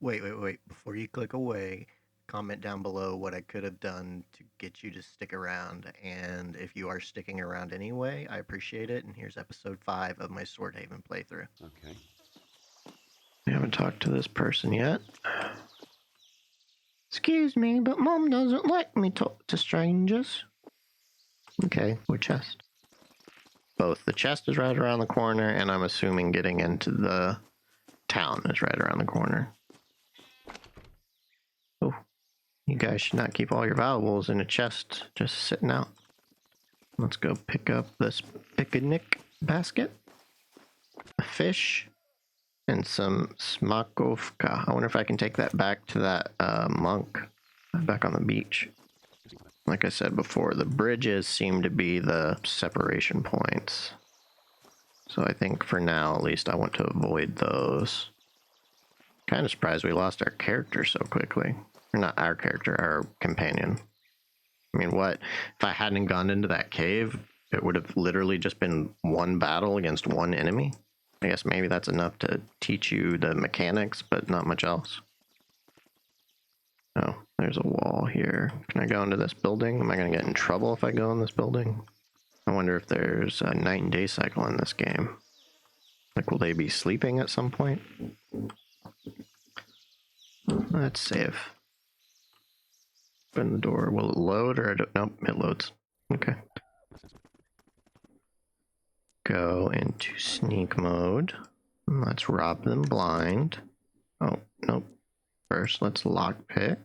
Wait. Before you click away, comment down below what I could have done to get you to stick around. And if you are sticking around anyway, I appreciate it. And here's episode 5 of my Swordhaven playthrough. Okay. We haven't talked to this person yet. Excuse me, but Mom doesn't let me talk to strangers. Okay, what chest? Both. The chest is right around the corner, and I'm assuming getting into the town is right around the corner. Oh, you guys should not keep all your valuables in a chest just sitting out. Let's go pick up this picnic basket, a fish, and some smakovka. I wonder if I can take that back to that monk back on the beach. Like I said before, the bridges seem to be the separation points. So I think for now, at least, I want to avoid those. Kind of surprised we lost our character so quickly. Or not our character, our companion. I mean, what? If I hadn't gone into that cave, it would have literally just been one battle against one enemy. I guess maybe that's enough to teach you the mechanics, but not much else. Oh, there's a wall here. Can I go into this building? Am I going to get in trouble if I go in this building? I wonder if there's a night and day cycle in this game. Like, will they be sleeping at some point? Let's save. Open the door. Will it load or I don't? Nope, it loads. Okay. Go into sneak mode. Let's rob them blind. Oh, nope. First, let's lockpick.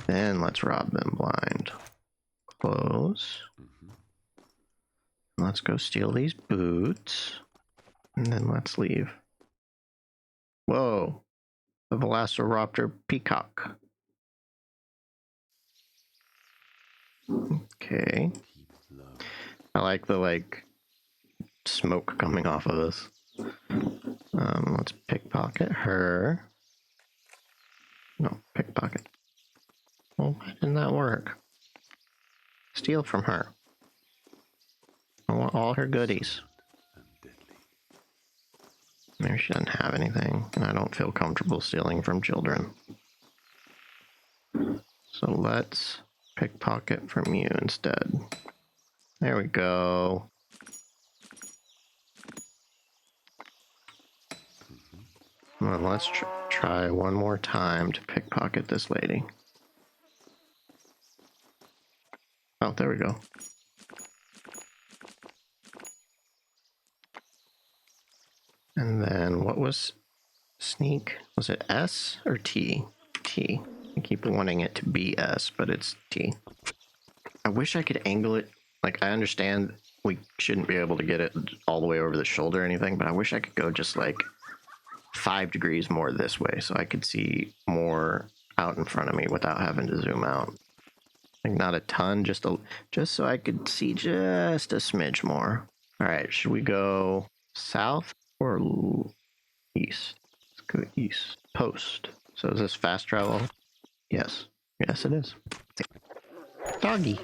Then let's rob them blind. Close. Let's go steal these boots. And then let's leave. Whoa. The Velociraptor peacock. Okay. I like the, smoke coming off of this. Let's pickpocket her. No, pickpocket. Well, why didn't that work? Steal from her. I want all her goodies. Maybe she doesn't have anything, and I don't feel comfortable stealing from children. So let's pickpocket from you instead. There we go. Well, let's try one more time to pickpocket this lady. Oh, there we go. And then what was sneak? Was it S or T? T. I keep wanting it to be S, but it's T. I wish I could angle it. Like, I understand we shouldn't be able to get it all the way over the shoulder or anything, but I wish I could go just 5 degrees more this way so I could see more out in front of me without having to zoom out. Like, not a ton, just so I could see just a smidge more. All right, should we go south or east? Let's go east. Post. So is this fast travel? Yes. Yes, it is. Doggy.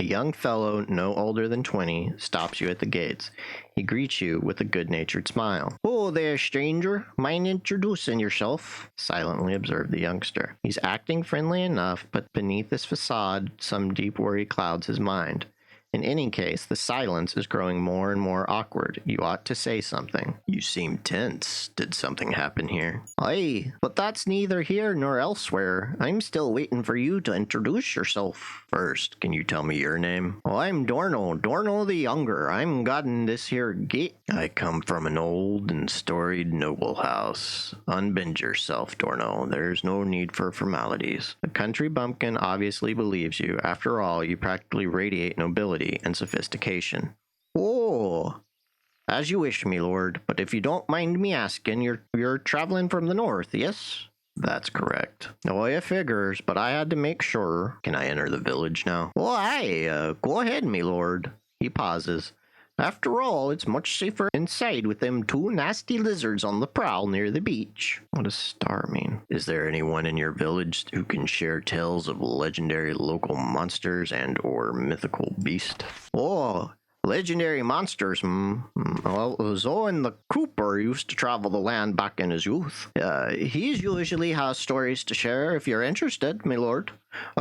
A young fellow no older than 20 stops you at the gates. He greets you with a good-natured smile. "Oh there, stranger. Mind introducing yourself?" silently observed the youngster. He's acting friendly enough, but beneath this facade, some deep worry clouds his mind. In any case, the silence is growing more and more awkward. You ought to say something. "You seem tense. Did something happen here?" "Aye, but that's neither here nor elsewhere. I'm still waiting for you to introduce yourself." "First, can you tell me your name?" "Oh, I'm Dorno the Younger. I'm guarding this here gate." "I come from an old and storied noble house." "Unbend yourself, Dorno. There's no need for formalities." The country bumpkin obviously believes you. After all, you practically radiate nobility and sophistication. "Oh, as you wish, me lord. But if you don't mind me asking, you're traveling from the north, yes?" "That's correct." "Oh, I figures, but I had to make sure." "Can I enter the village now?" "Oh, aye. Go ahead, me lord." He pauses. "After all, it's much safer inside with them 2 nasty lizards on the prowl near the beach." What does star mean? "Is there anyone in your village who can share tales of legendary local monsters and or mythical beast?" "Oh, Legendary monsters, Well, Zoan the Cooper used to travel the land back in his youth. He usually has stories to share if you're interested, my lord.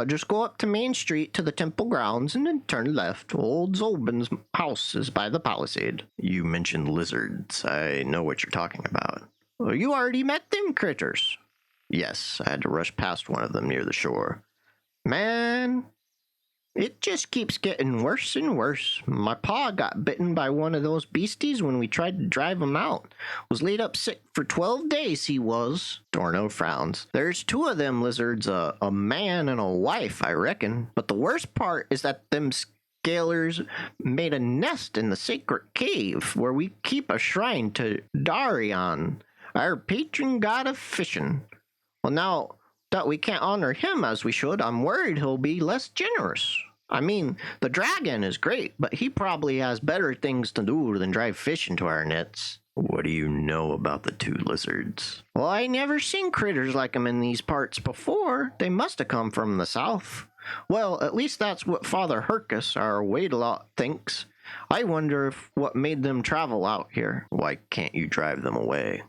Just go up to Main Street to the temple grounds and then turn left. Old Zobin's house is by the palisade. You mentioned lizards. I know what you're talking about. You already met them critters. Yes, I had to rush past one of them near the shore. Man, it just keeps getting worse and worse. My pa got bitten by one of those beasties when we tried to drive him out. Was laid up sick for 12 days, he was. Dorno frowns. There's two of them lizards, a man and a wife, I reckon. But the worst part is that them scalers made a nest in the sacred cave where we keep a shrine to Darion, our patron god of fishing. Well, now that we can't honor him as we should, I'm worried he'll be less generous. I mean, the dragon is great, but he probably has better things to do than drive fish into our nets. What do you know about the two lizards? Well, I never seen critters like 'em in these parts before. They must have come from the south. Well, at least that's what Father Hercus, our wait-a-lot, thinks. I wonder if what made them travel out here. Why can't you drive them away?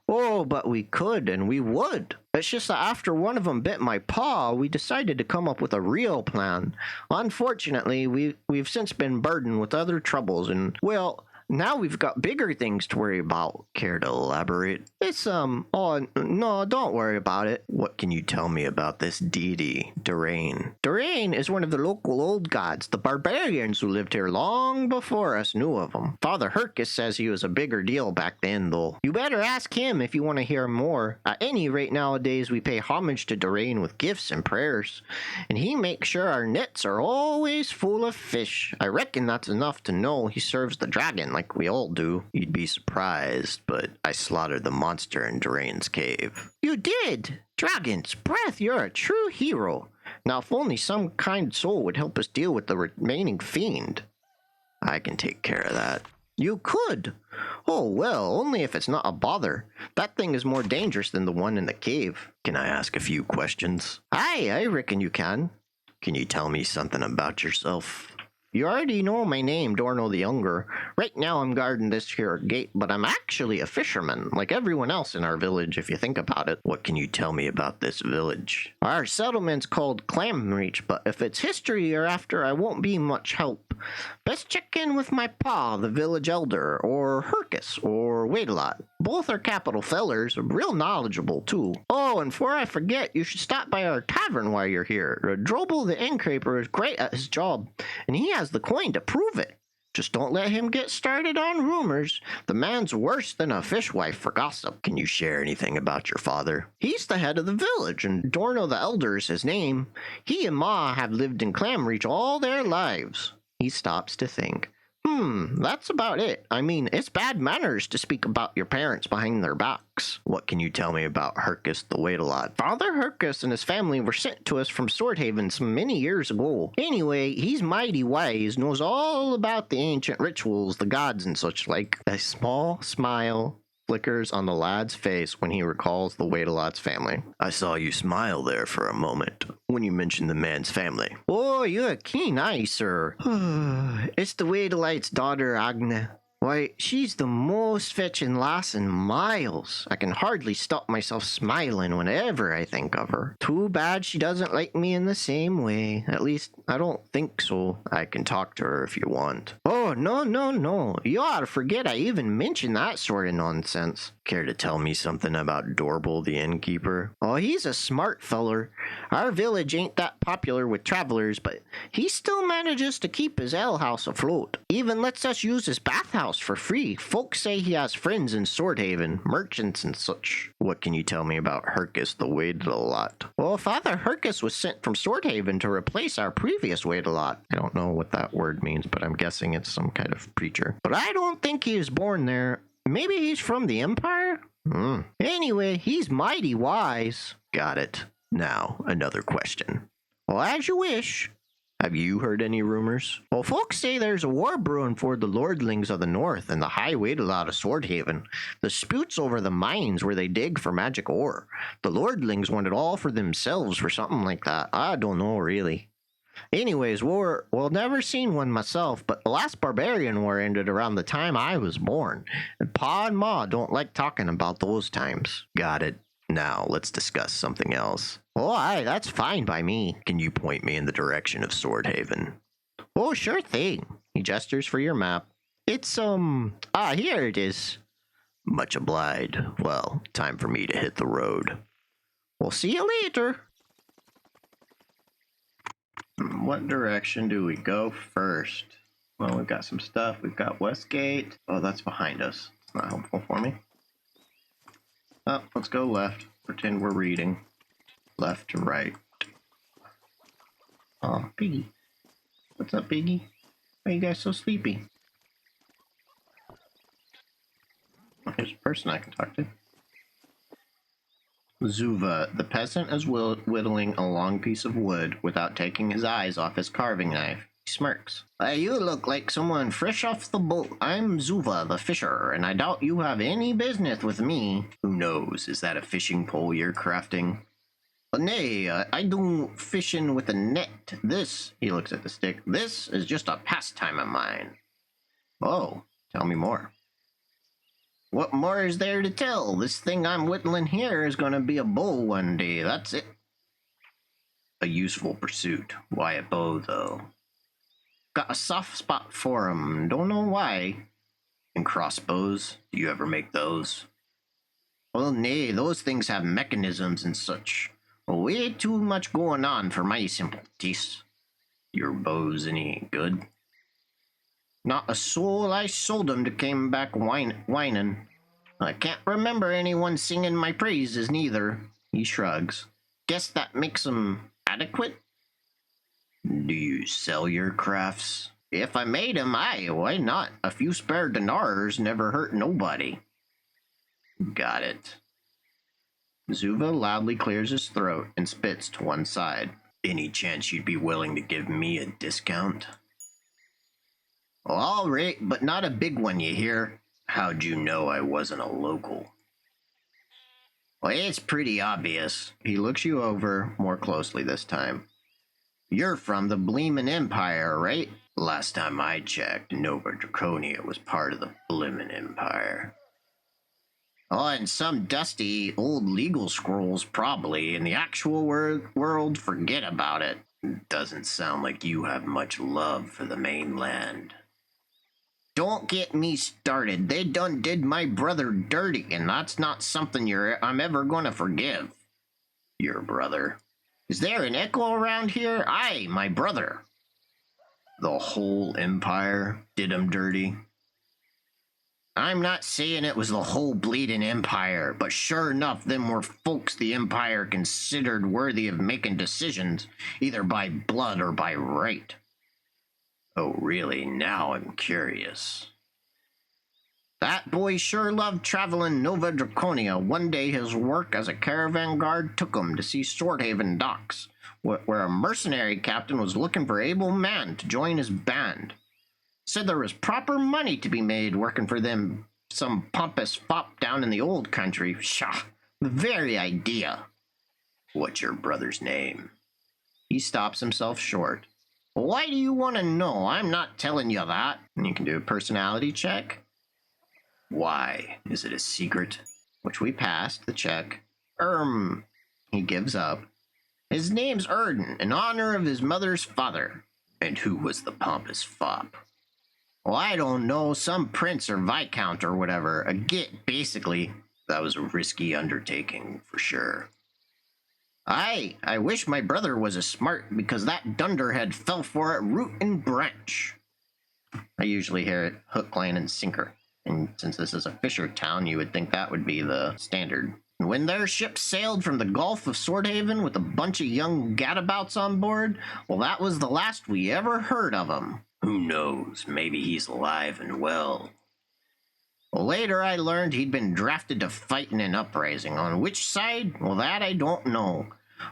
Oh, but we could, and we would. It's just that after one of them bit my paw, we decided to come up with a real plan. Unfortunately, we've since been burdened with other troubles, and, well, now we've got bigger things to worry about. Care to elaborate? It's, oh, no, don't worry about it. What can you tell me about this deity, Durain? Durain is one of the local old gods, the barbarians who lived here long before us knew of him. Father Hercus says he was a bigger deal back then, though. You better ask him if you want to hear more. At any rate, nowadays we pay homage to Durain with gifts and prayers, and he makes sure our nets are always full of fish. I reckon that's enough to know he serves the dragon like we all do. You'd be surprised, but I slaughtered the monster in Durain's cave. You did? Dragon's breath, you're a true hero. Now, if only some kind soul would help us deal with the remaining fiend. I can take care of that. You could? Oh, well, only if it's not a bother. That thing is more dangerous than the one in the cave. Can I ask a few questions? Aye, I reckon you can. Can you tell me something about yourself? You already know my name, Dorno the Younger. Right now I'm guarding this here gate, but I'm actually a fisherman, like everyone else in our village, if you think about it. What can you tell me about this village? Our settlement's called Clamreach, but if it's history you're after, I won't be much help. Best check in with my pa, the village elder, or Hercus, or Wait-a-lot. Both are capital fellers, real knowledgeable too. Oh, and before I forget, you should stop by our tavern while you're here. Drobel the Innkeeper is great at his job, and he has the coin to prove it. Just don't let him get started on rumors. The man's worse than a fishwife for gossip. Can you share anything about your father? He's the head of the village, and Dorno the Elder is his name. He and Ma have lived in Clamreach all their lives. He stops to think. That's about it. I mean, it's bad manners to speak about your parents behind their backs. What can you tell me about Hercus the Wait-a-lot? Father Hercus and his family were sent to us from Swordhaven some many years ago. Anyway, he's mighty wise, knows all about the ancient rituals, the gods and such like. A small smile flickers on the lad's face when he recalls the Wait-a-lot's family. I saw you smile there for a moment when you mentioned the man's family. Oh, you're a keen eye, sir. It's the Wait-a-lot's daughter, Agna. Why, she's the most fetching lass in miles. I can hardly stop myself smiling whenever I think of her. Too bad she doesn't like me in the same way. At least, I don't think so. I can talk to her if you want. Oh, no. You ought to forget I even mentioned that sort of nonsense. Care to tell me something about Dorbel the Innkeeper? Oh, he's a smart feller. Our village ain't that popular with travelers, but he still manages to keep his alehouse afloat. Even lets us use his bathhouse for free. Folks say he has friends in Swordhaven, merchants and such. What can you tell me about Hercus the Wait-a-lot? Well, Father Hercus was sent from Swordhaven to replace our previous Wait-a-lot. I don't know what that word means, but I'm guessing it's some kind of preacher. But I don't think he was born there. Maybe he's from the Empire? Anyway, he's mighty wise. Got it. Now, another question. Well, as you wish. Have you heard any rumors? Well, folks say there's a war brewing for the lordlings of the north and the high Wait-a-lot of Swordhaven. Disputes over the mines where they dig for magic ore. The lordlings want it all for themselves or something like that. I don't know, really. Anyways, well, never seen one myself, but the last barbarian war ended around the time I was born. And Pa and Ma don't like talking about those times. Got it. Now, let's discuss something else. Oh, aye, that's fine by me. Can you point me in the direction of Swordhaven? Oh, sure thing. He gestures for your map. It's, here it is. Much obliged. Well, time for me to hit the road. We'll see you later. What direction do we go first? Well, we've got some stuff. We've got Westgate. Oh, that's behind us. It's not helpful for me. Oh, let's go left. Pretend we're reading. Left to right. Oh, Piggy. What's up, Piggy? Why are you guys so sleepy? Here's a person I can talk to. Zuva, the peasant, is whittling a long piece of wood without taking his eyes off his carving knife. He smirks. You look like someone fresh off the boat. I'm Zuva, the fisher, and I doubt you have any business with me. Who knows? Is that a fishing pole you're crafting? Nay, I do fishing with a net. This, he looks at the stick, this is just a pastime of mine. Oh, tell me more. What more is there to tell? This thing I'm whittling here is going to be a bow one day, that's it. A useful pursuit. Why a bow, though? Got a soft spot for 'em, don't know why. And crossbows, do you ever make those? Well, nay, those things have mechanisms and such. Way too much going on for my simple taste. Your bows any good? Not a soul I sold 'em to came back whining. I can't remember anyone singing my praises neither. He shrugs. Guess that makes 'em adequate? Do you sell your crafts? If I made 'em, aye, why not? A few spare dinars never hurt nobody. Got it. Zuva loudly clears his throat and spits to one side. Any chance you'd be willing to give me a discount? All right, but not a big one, you hear? How'd you know I wasn't a local? Well, it's pretty obvious. He looks you over more closely this time. You're from the Bleemin' Empire, right? Last time I checked, Nova Draconia was part of the Blimmin' Empire. Oh, and some dusty old legal scrolls, probably. In the actual world, forget about it. Doesn't sound like you have much love for the mainland. Don't get me started. They done did my brother dirty, and that's not something I'm ever gonna forgive. Your brother? Is there an echo around here? Aye, my brother. The whole empire did him dirty? I'm not saying it was the whole bleeding empire, but sure enough, them were folks the empire considered worthy of making decisions, either by blood or by right. Oh, really? Now I'm curious. That boy sure loved traveling Nova Draconia. One day his work as a caravan guard took him to see Swordhaven docks, where a mercenary captain was looking for able man to join his band. Said there was proper money to be made working for them, some pompous fop down in the old country. Pshaw, the very idea. What's your brother's name? He stops himself short. Why do you want to know? I'm not telling you that. And you can do a personality check. Why? Is it a secret? Which we passed the check. He gives up. His name's Erden, in honor of his mother's father. And who was the pompous fop? Well, I don't know, some prince or viscount or whatever. A git, basically. That was a risky undertaking, for sure. I wish my brother was as smart, because that dunderhead fell for it root and branch. I usually hear it hook, line, and sinker. And since this is a fisher town, you would think that would be the standard. And when their ship sailed from the Gulf of Swordhaven with a bunch of young gadabouts on board, well, that was the last we ever heard of him. Who knows? Maybe he's alive and well. Well, later I learned he'd been drafted to fight in an uprising. On which side? Well, that I don't know.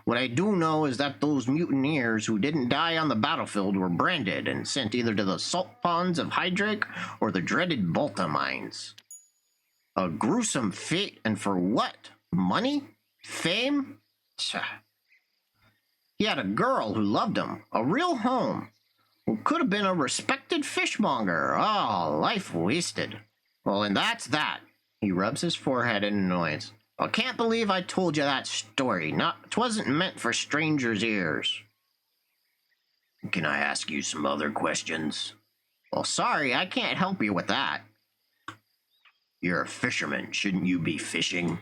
What I do know is that those mutineers who didn't die on the battlefield were branded and sent either to the salt ponds of Hydrake or the dreaded Balta mines. A gruesome fate, and for what? Money? Fame? He had a girl who loved him, a real home, who could have been a respected fishmonger. Oh, life wasted. Well, and that's that. He rubs his forehead in annoyance. I can't believe I told you that story. 'Twasn't meant for strangers' ears. Can I ask you some other questions? Well, sorry, I can't help you with that. You're a fisherman. Shouldn't you be fishing?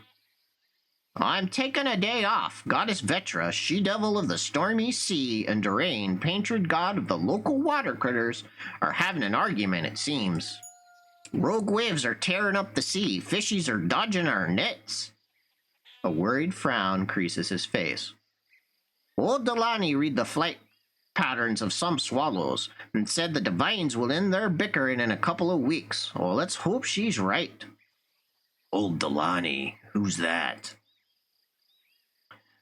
I'm taking a day off. Goddess Vetra, she-devil of the stormy sea, and Durain, patron god of the local water critters, are having an argument, it seems. Rogue waves are tearing up the sea. Fishies are dodging our nets. A worried frown creases his face. Old Delani read the flight patterns of some swallows and said the divines will end their bickering in a couple of weeks. Oh, let's hope she's right. Old Delani, who's that?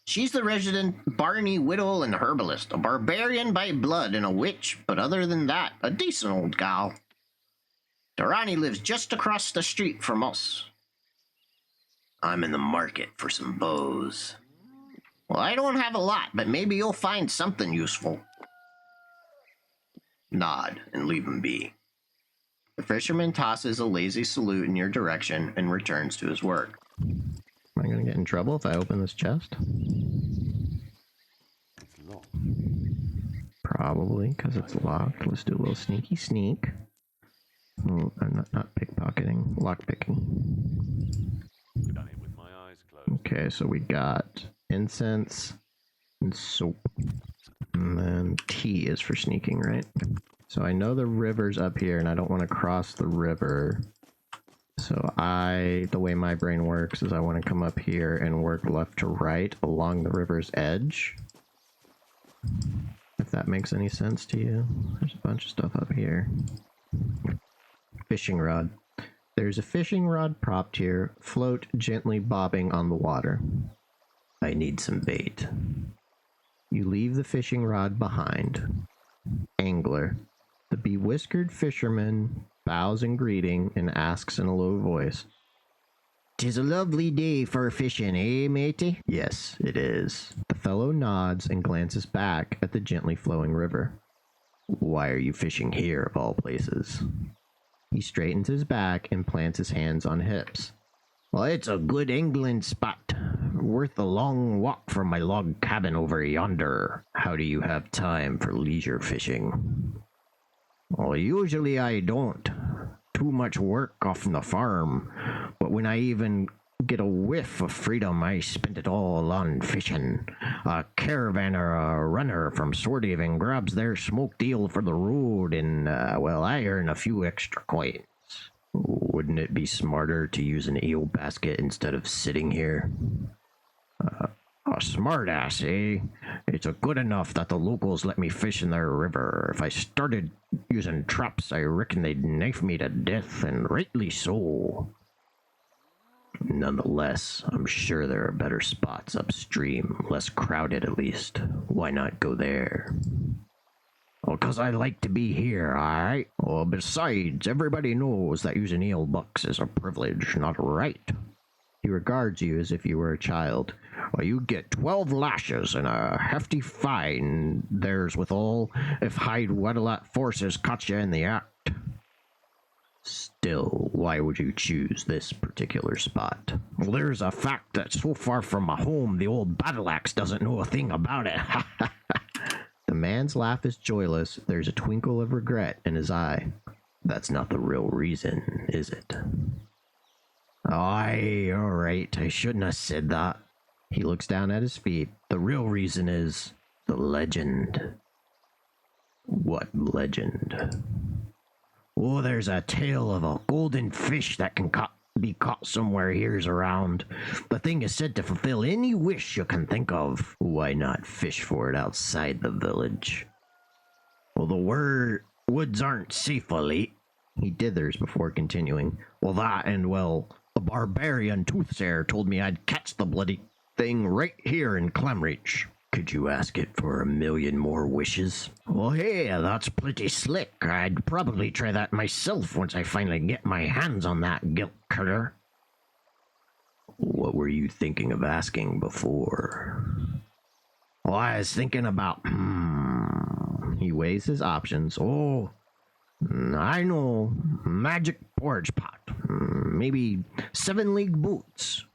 She's the resident Barney widow and herbalist, a barbarian by blood and a witch, but other than that, a decent old gal. Durrani lives just across the street from us. I'm in the market for some bows. Well, I don't have a lot, but maybe you'll find something useful. Nod and leave him be. The fisherman tosses a lazy salute in your direction and returns to his work. Am I going to get in trouble if I open this chest? It's locked. Probably, because it's locked. Let's do a little sneaky sneak. Oh, I'm not pickpocketing, lockpicking. Done it with my eyes closed. Okay, so we got incense and soap. And then T is for sneaking, right? So I know the river's up here, and I don't want to cross the river. So the way my brain works is I want to come up here and work left to right along the river's edge. If that makes any sense to you. There's a bunch of stuff up here. Fishing rod. There's a fishing rod propped here, float gently bobbing on the water. I need some bait. You leave the fishing rod behind. Angler. The bewhiskered fisherman bows in greeting and asks in a low voice, "'Tis a lovely day for fishing, eh, matey?" Yes, it is. The fellow nods and glances back at the gently flowing river. Why are you fishing here, of all places? He straightens his back and plants his hands on hips. Well, it's a good angling spot. Worth a long walk from my log cabin over yonder. How do you have time for leisure fishing? Well, usually I don't. Too much work off the farm. But when I even get a whiff of freedom, I spend it all on fishing. A caravan or a runner from Swordhaven grabs their smoked eel for the road, and, I earn a few extra coins. Wouldn't it be smarter to use an eel basket instead of sitting here? A smart ass, eh? It's good enough that the locals let me fish in their river. If I started using traps, I reckon they'd knife me to death, and rightly so. Nonetheless, I'm sure there are better spots upstream, less crowded at least. Why not go there? Well, 'cause I like to be here, alright? Well, besides, everybody knows that using eel bucks is a privilege, not a right. He regards you as if you were a child. Well, you get 12 lashes and a hefty fine, there's withal, if Hyde Wedelat forces caught you in the act. Still, why would you choose this particular spot? Well, there's a fact that so far from my home, the old battle axe doesn't know a thing about it. The man's laugh is joyless. There's a twinkle of regret in his eye. That's not the real reason, is it? Aye, all right. I shouldn't have said that. He looks down at his feet. The real reason is the legend. What legend? Oh, there's a tale of a golden fish that can be caught somewhere here's around. The thing is said to fulfill any wish you can think of. Why not fish for it outside the village? Well, the woods aren't safe, late. He dithers before continuing. Well, that and, a barbarian toothsayer told me I'd catch the bloody thing right here in Clemreach. Could you ask it for 1,000,000 more wishes? Well, hey, that's pretty slick. I'd probably try that myself once I finally get my hands on that gilt critter. What were you thinking of asking before? Well, I was thinking about... He weighs his options. Oh, I know. Magic porridge pot. Maybe 7-league boots.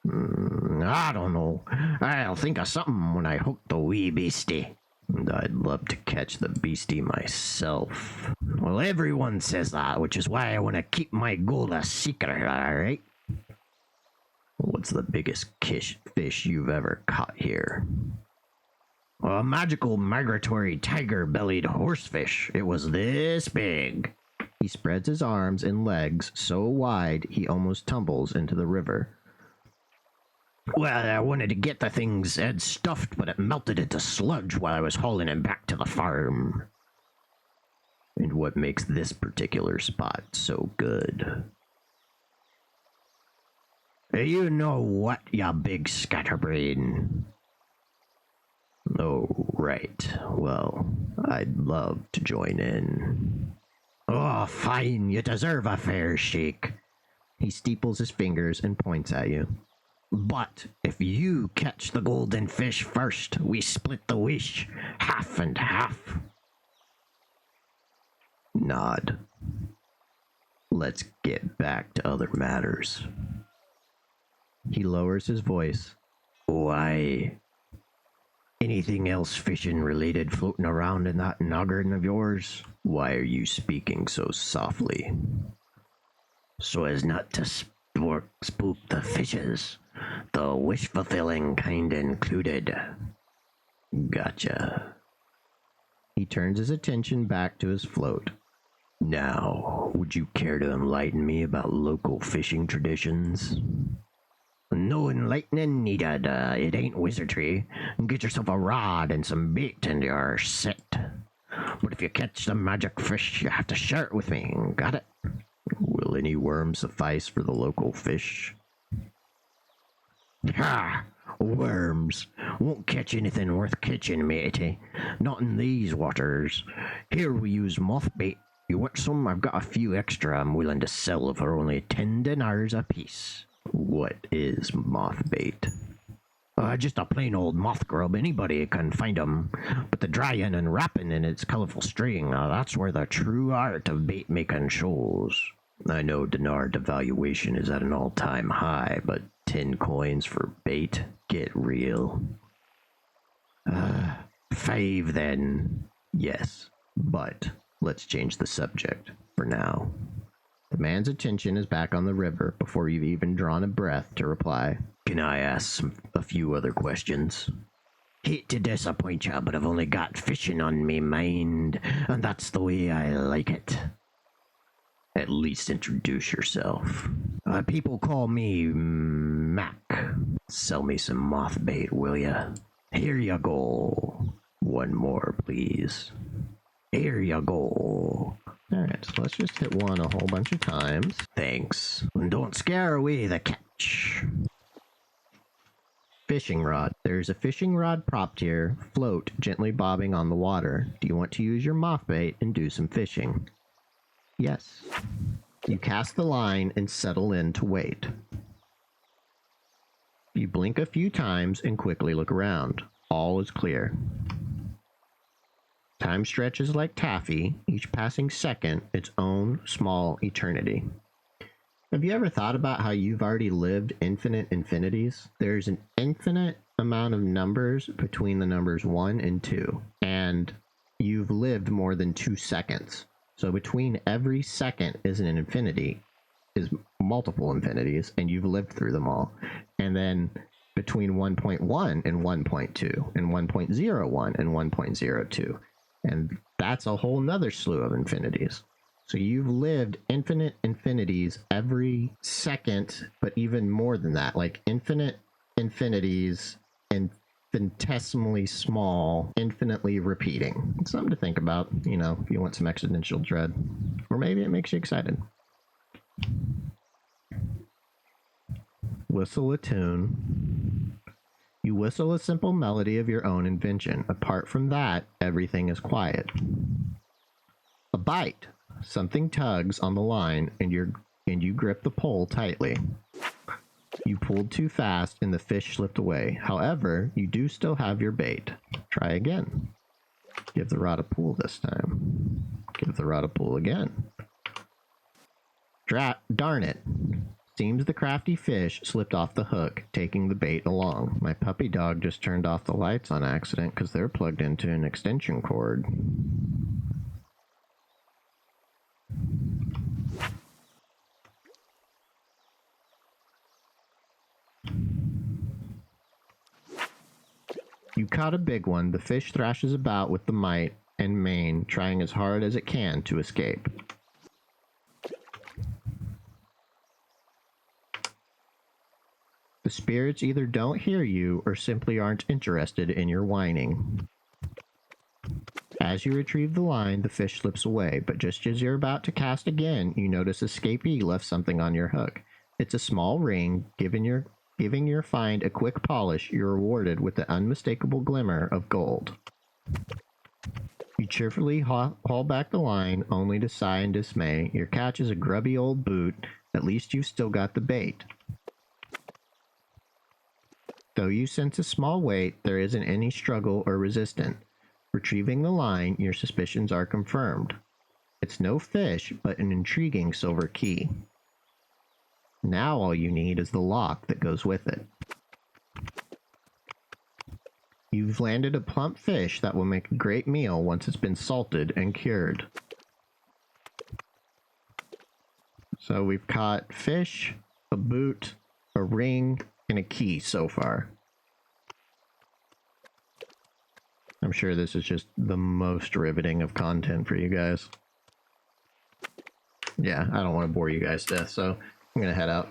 I don't know. I'll think of something when I hook the wee beastie. And I'd love to catch the beastie myself. Well, everyone says that, which is why I want to keep my goal a secret, alright? What's the biggest fish you've ever caught here? A magical migratory tiger-bellied horsefish. It was this big. He spreads his arms and legs so wide he almost tumbles into the river. Well, I wanted to get the thing's head stuffed, but it melted into sludge while I was hauling it back to the farm. And what makes this particular spot so good? You know what, ya big scatterbrain? Oh, right. Well, I'd love to join in. Oh, fine. You deserve a fair shake. He steeples his fingers and points at you. But if you catch the golden fish first, we split the wish, half and half. Nod. Let's get back to other matters. He lowers his voice. Why? Anything else fishing related floating around in that noggin of yours? Why are you speaking so softly? So as not to spook the fishes. The wish-fulfilling kind included. Gotcha. He turns his attention back to his float. Now, would you care to enlighten me about local fishing traditions? No enlightening needed. It ain't wizardry. Get yourself a rod and some bait and you're set. But if you catch the magic fish, you have to share it with me. Got it? Will any worm suffice for the local fish? Ha! Worms. Won't catch anything worth catching, matey. Not in these waters. Here we use moth bait. You want some? I've got a few extra I'm willing to sell for only 10 dinars apiece. What is moth bait? Just a plain old moth grub. Anybody can find 'em. But the drying and wrapping in its colorful string, that's where the true art of bait making shows. I know dinar devaluation is at an all-time high, but 10 coins for bait? Get real. 5 then. Yes, but let's change the subject for now. The man's attention is back on the river before you've even drawn a breath to reply. Can I ask a few other questions? Hate to disappoint you, but I've only got fishing on me mind, and that's the way I like it. At least introduce yourself. People call me Mac. Sell me some moth bait, will ya? Here you go. One more, please. Here you go. Alright, so let's just hit one a whole bunch of times. Thanks. And don't scare away the catch. Fishing rod. There's a fishing rod propped here, float gently bobbing on the water. Do you want to use your moth bait and do some fishing? Yes. You cast the line and settle in to wait. You blink a few times and quickly look around. All is clear. Time stretches like taffy, each passing second its own small eternity. Have you ever thought about how you've already lived infinite infinities? There's an infinite amount of numbers between the numbers 1 and 2, and you've lived more than 2 seconds. So between every second is an infinity, is multiple infinities, and you've lived through them all. And then between 1.1 and 1.2, and 1.01 and 1.02. And that's a whole nother slew of infinities. So you've lived infinite infinities every second, but even more than that, like infinite infinities, infinitesimally small, infinitely repeating. It's something to think about, you know, if you want some existential dread. Or maybe it makes you excited. Whistle a tune. You whistle a simple melody of your own invention. Apart from that, everything is quiet. A bite. Something tugs on the line, and you grip the pole tightly. You pulled too fast and the fish slipped away. However, you do still have your bait. Try again. Give the rod a pull this time. Give the rod a pull again. Darn it. Seems the crafty fish slipped off the hook, taking the bait along. My puppy dog just turned off the lights on accident because they're plugged into an extension cord. You caught a big one. The fish thrashes about with the might and main, trying as hard as it can to escape. The spirits either don't hear you or simply aren't interested in your whining. As you retrieve the line, the fish slips away, but just as you're about to cast again, you notice escapee left something on your hook. It's a small ring. Giving your find a quick polish, you're rewarded with the unmistakable glimmer of gold. You cheerfully haul back the line, only to sigh in dismay. Your catch is a grubby old boot. At least you've still got the bait. Though you sense a small weight, there isn't any struggle or resistance. Retrieving the line, your suspicions are confirmed. It's no fish, but an intriguing silver key. Now all you need is the lock that goes with it. You've landed a plump fish that will make a great meal once it's been salted and cured. So we've caught fish, a boot, a ring, and a key so far. I'm sure this is just the most riveting of content for you guys. Yeah, I don't want to bore you guys to death, so I'm gonna head out.